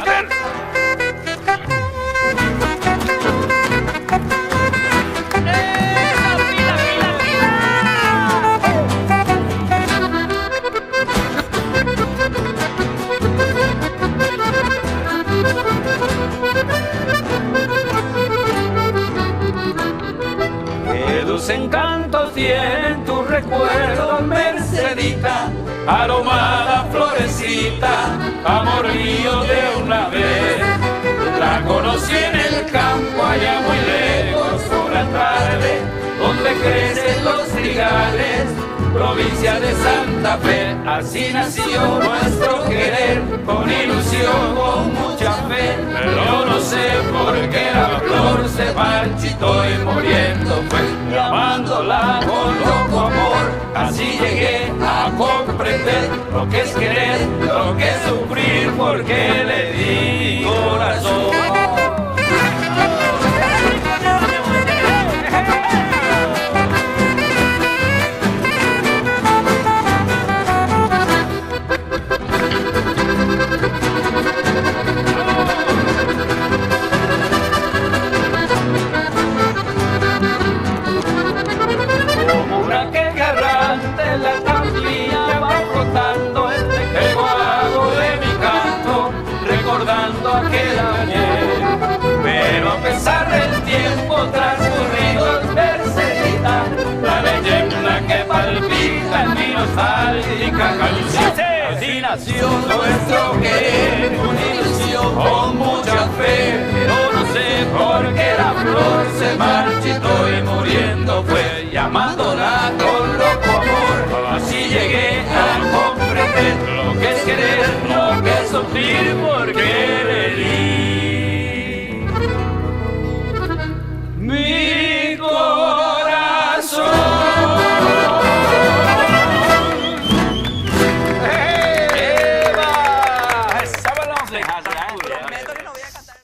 caer. Tus encantos tienen tus recuerdos, Mercedita, aromada florecita, amor mío de una vez. La conocí en el campo allá muy lejos por la tarde, donde crecen los trigales, provincia de Santa Fe. Así nació nuestro querer, con ilusión, con mucha fe, pero no sé por qué la flor se marchitó y muriendo fue. Amándola con loco amor, así llegué a comprender lo que es querer, lo que es sufrir, porque le di corazón. Aquel ayer, pero a pesar del tiempo transcurrido, Mercedita, la leyenda que palpita en mi nostálgica canción. Así nació nuestro querer.